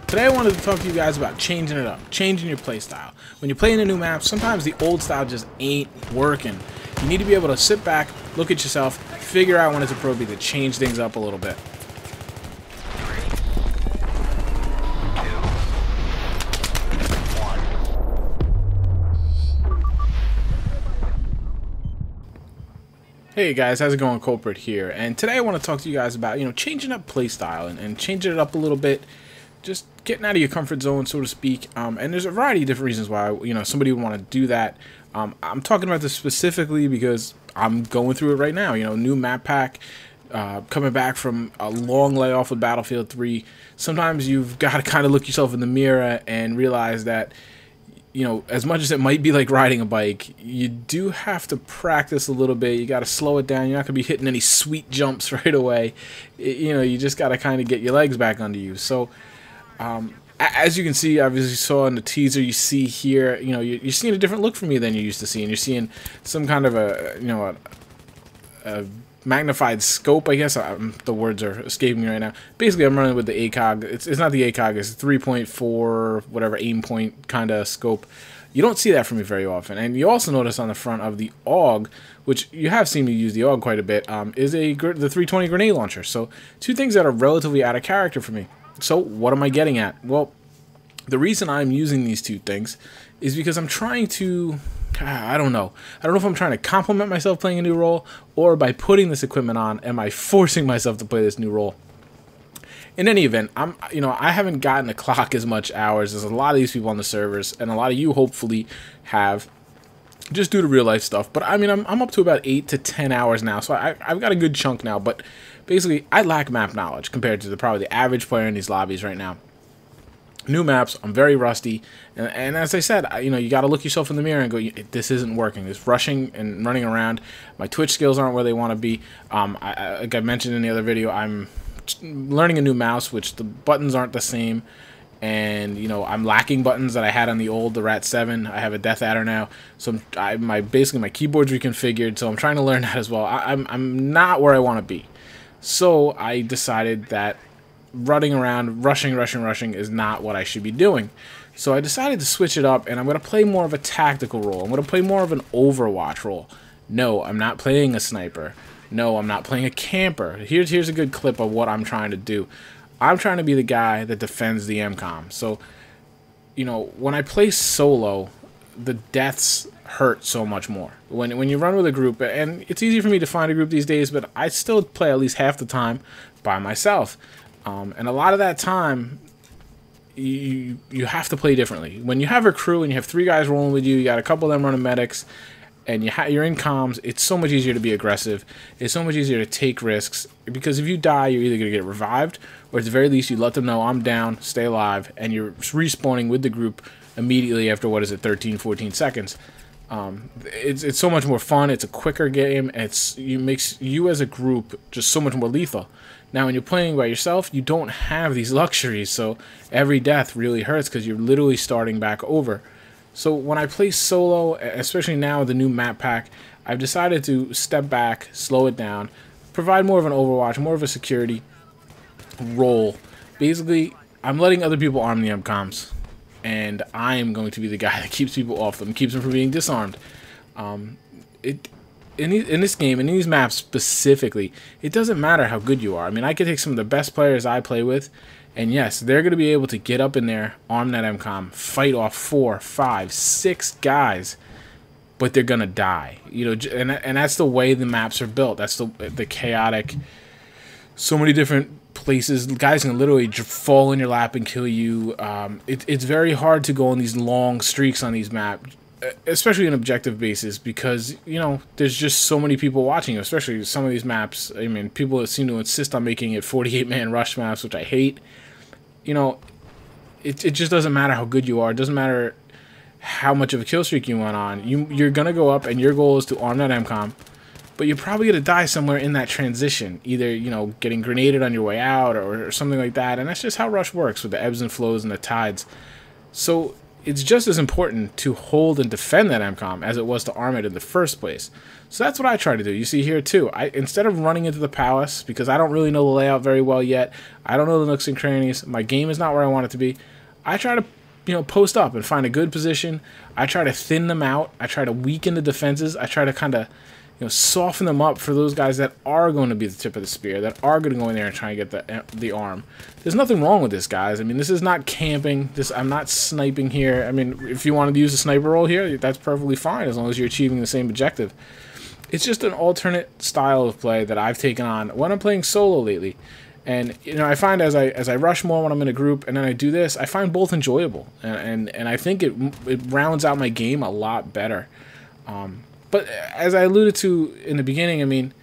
Today I wanted to talk to you guys about changing it up, changing your play style. When you're playing a new map, sometimes the old style just ain't working. You need to be able to sit back, look at yourself, figure out when it's appropriate to change things up a little bit. Hey guys, how's it going? Kulprit here, and today I want to talk to you guys about, changing up playstyle and changing it up a little bit, just getting out of your comfort zone, so to speak. And there's a variety of different reasons why, somebody would want to do that. I'm talking about this specifically because I'm going through it right now. New map pack, coming back from a long layoff with Battlefield 3. Sometimes you've got to kind of look yourself in the mirror and realize that, as much as it might be like riding a bike, you do have to practice a little bit. You got to slow it down. You're not going to be hitting any sweet jumps right away. You just got to kind of get your legs back under you. So, as you can see, obviously you saw in the teaser, you see here, you're seeing a different look from me than you used to see. And you're seeing some kind of a magnified scope, I guess. The words are escaping me right now. Basically, I'm running with the ACOG. It's not the ACOG. It's 3.4, whatever, aim point kind of scope. You don't see that from me very often. And you also notice on the front of the AUG, which you have seen me use the AUG quite a bit, is the 320 grenade launcher. So two things that are relatively out of character for me. So what am I getting at? Well, the reason I'm using these two things is because I'm trying to... I don't know if I'm trying to compliment myself playing a new role, or by putting this equipment on, am I forcing myself to play this new role? In any event, I haven't gotten to clock as much hours as a lot of these people on the servers, and a lot of you hopefully have, just due to real life stuff. But I mean, I'm up to about 8 to 10 hours now, so I've got a good chunk now. But basically, I lack map knowledge compared to probably the average player in these lobbies right now. New maps, I'm very rusty, and as I said, you got to look yourself in the mirror and go, this isn't working. This rushing and running around, my Twitch skills aren't where they want to be. Like I mentioned in the other video, I'm learning a new mouse, which the buttons aren't the same, and I'm lacking buttons that I had on the Rat 7. I have a Death Adder now, so basically my keyboard's reconfigured, so I'm trying to learn that as well. I'm not where I want to be, so I decided that running around, rushing is not what I should be doing. So I decided to switch it up, and I'm going to play more of a tactical role. I'm going to play more of an Overwatch role. No, I'm not playing a sniper. No, I'm not playing a camper. Here's a good clip of what I'm trying to do. I'm trying to be the guy that defends the MCOM. So, when I play solo, the deaths hurt so much more. When you run with a group, and it's easy for me to find a group these days, but I still play at least half the time by myself. And a lot of that time, you have to play differently. When you have a crew and you have 3 guys rolling with you, you got a couple of them running medics, and you're in comms, it's so much easier to be aggressive. It's so much easier to take risks, because if you die, you're either going to get revived, or at the very least, you let them know, I'm down, stay alive, and you're respawning with the group immediately after, 13, 14 seconds. It's so much more fun. It's a quicker game. It makes you as a group just so much more lethal. Now, when you're playing by yourself, you don't have these luxuries, so every death really hurts because you're literally starting back over. So when I play solo, especially now with the new map pack, I've decided to step back, slow it down, provide more of an Overwatch, more of a security role. Basically, I'm letting other people arm the MCOMs, and I am going to be the guy that keeps people off them, keeps them from being disarmed. In this game, in these maps specifically, it doesn't matter how good you are. I mean, I could take some of the best players I play with, and yes, they're going to be able to get up in there, arm that MCOM, fight off 4, 5, 6 guys, but they're going to die. And that's the way the maps are built. That's the chaotic, so many different places. Guys can literally fall in your lap and kill you. It's very hard to go on these long streaks on these maps, especially on an objective basis, because there's just so many people watching, especially some of these maps. I mean, people seem to insist on making it 48-man rush maps, which I hate. It just doesn't matter how good you are. It doesn't matter how much of a kill streak you went on. You're gonna go up, and your goal is to arm that MCOM, but you're probably gonna die somewhere in that transition, either getting grenaded on your way out or something like that. And that's just how rush works, with the ebbs and flows and the tides. So it's just as important to hold and defend that MCOM as it was to arm it in the first place. So that's what I try to do. You see here too, instead of running into the palace, because I don't really know the layout very well yet, I don't know the nooks and crannies, my game is not where I want it to be, I try to, you know, post up and find a good position. I try to thin them out. I try to weaken the defenses. I try to kind of, you know, soften them up for those guys that are going to be the tip of the spear, that are going to go in there and try and get the arm. There's nothing wrong with this, guys. I mean, this is not camping. I'm not sniping here. I mean, if you wanted to use a sniper role here, that's perfectly fine as long as you're achieving the same objective. It's just an alternate style of play that I've taken on when I'm playing solo lately. And, you know, I find as I rush more when I'm in a group and then I do this, I find both enjoyable. And I think it rounds out my game a lot better. But as I alluded to in the beginning, I mean,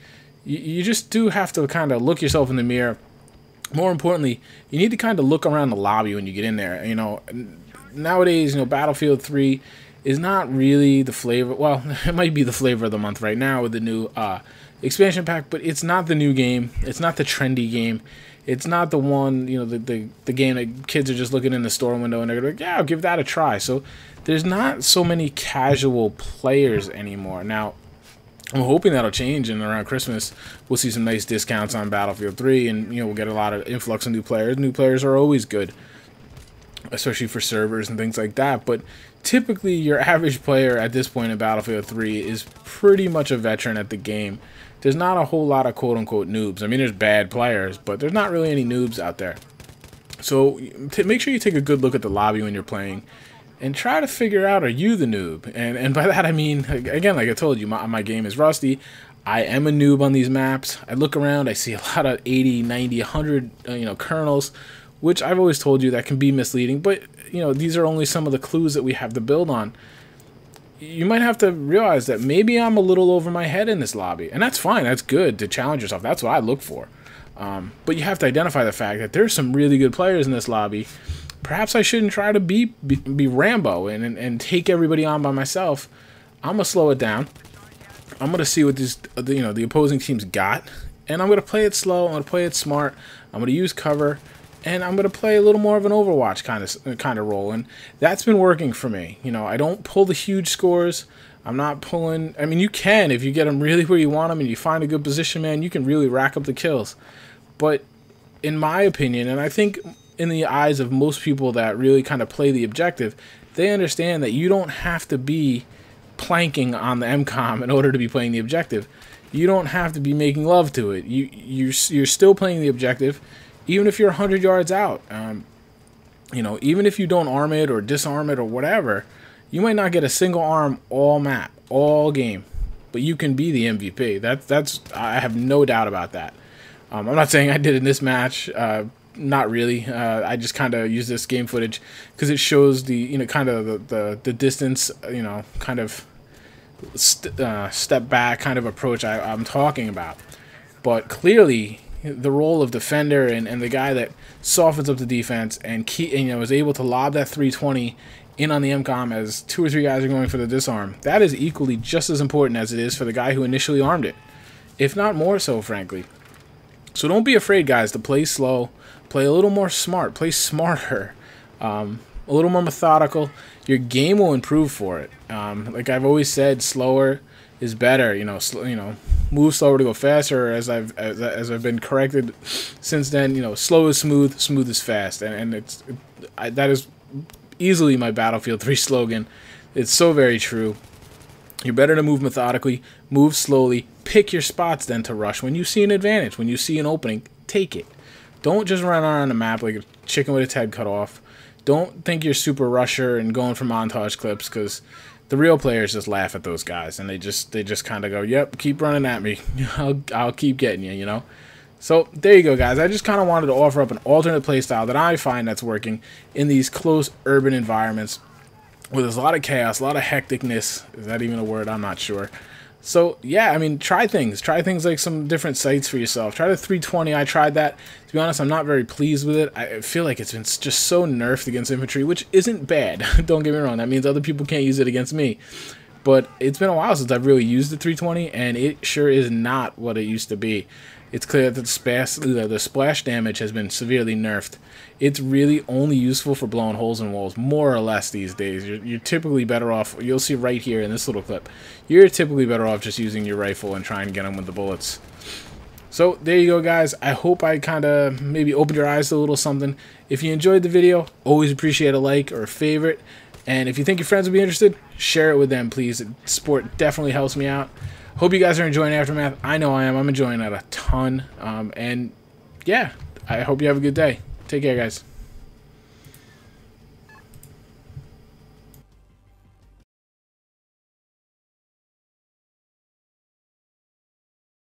you just do have to kind of look yourself in the mirror. More importantly, you need to kind of look around the lobby when you get in there. You know, nowadays, you know, Battlefield 3 is not really the flavor. Well, it might be the flavor of the month right now with the new expansion pack, but it's not the new game. It's not the trendy game. It's not the one, you know, the game that kids are just looking in the store window and they're like, yeah, I'll give that a try. So there's not so many casual players anymore. Now, I'm hoping that'll change, and around Christmas we'll see some nice discounts on Battlefield 3, and, you know, we'll get a lot of influx of new players. New players are always good, especially for servers and things like that. But typically your average player at this point in Battlefield 3 is pretty much a veteran at the game. There's not a whole lot of quote-unquote noobs. I mean, there's bad players, but there's not really any noobs out there. So make sure you take a good look at the lobby when you're playing and try to figure out, are you the noob? And by that I mean, again, like I told you, my game is rusty. I am a noob on these maps. I look around, I see a lot of 80, 90, 100 you know, kernels, which I've always told you that can be misleading, but, you know, these are only some of the clues that we have to build on. You might have to realize that maybe I'm a little over my head in this lobby, and that's fine. That's good to challenge yourself. That's what I look for. But you have to identify the fact that there's some really good players in this lobby. Perhaps I shouldn't try to be Rambo and take everybody on by myself. I'm gonna slow it down. I'm gonna see what the opposing team's got, and I'm gonna play it slow. I'm gonna play it smart. I'm gonna use cover. And I'm going to play a little more of an Overwatch kind of role, and that's been working for me. You know, I don't pull the huge scores. I'm not pulling. I mean, you can if you get them really where you want them and you find a good position, man. You can really rack up the kills. But in my opinion, and I think in the eyes of most people that really kind of play the objective, they understand that you don't have to be planking on the MCOM in order to be playing the objective. You don't have to be making love to it. You're still playing the objective. Even if you're 100 yards out, you know, even if you don't arm it or disarm it or whatever, you might not get a single arm all map, all game, but you can be the MVP. That's I have no doubt about that. I'm not saying I did in this match, not really. I just kind of use this game footage because it shows the, you know, kind of the distance, you know, kind of step back kind of approach I'm talking about. But clearly, the role of defender and the guy that softens up the defense and is able to lob that 320 in on the MCOM as 2 or 3 guys are going for the disarm, that is equally just as important as it is for the guy who initially armed it, if not more so, frankly. So don't be afraid, guys, to play slow, play a little more smart, play smarter, a little more methodical. Your game will improve for it. Like I've always said, slower is better. You know, move slower to go faster. As I've been corrected since then, you know, slow is smooth, smooth is fast, and that is easily my Battlefield 3 slogan. It's so very true. You're better to move methodically, move slowly, pick your spots then to rush. When you see an advantage, when you see an opening, take it. Don't just run around the map like a chicken with its head cut off. Don't think you're super rusher and going for montage clips, because the real players just laugh at those guys, and they just kind of go, yep, keep running at me. I'll keep getting you, you know? So there you go, guys. I just kind of wanted to offer up an alternate playstyle that I find that's working in these close urban environments where there's a lot of chaos, a lot of hecticness. Is that even a word? I'm not sure. So yeah, I mean, try things. Try things like some different sights for yourself. Try the 320. I tried that. To be honest, I'm not very pleased with it. I feel like it's been just so nerfed against infantry, which isn't bad. Don't get me wrong. That means other people can't use it against me. But it's been a while since I've really used the 320, and it sure is not what it used to be. it's clear that the splash damage has been severely nerfed. It's really only useful for blowing holes in walls, more or less, these days. You're typically better off, you'll see right here in this little clip, you're typically better off just using your rifle and trying to get them with the bullets. So there you go, guys. I hope I kind of maybe opened your eyes to a little something. If you enjoyed the video, always appreciate a like or a favorite. And if you think your friends would be interested, share it with them, please. Support definitely helps me out. Hope you guys are enjoying Aftermath. I know I am. I'm enjoying it a ton. And yeah, I hope you have a good day. Take care, guys.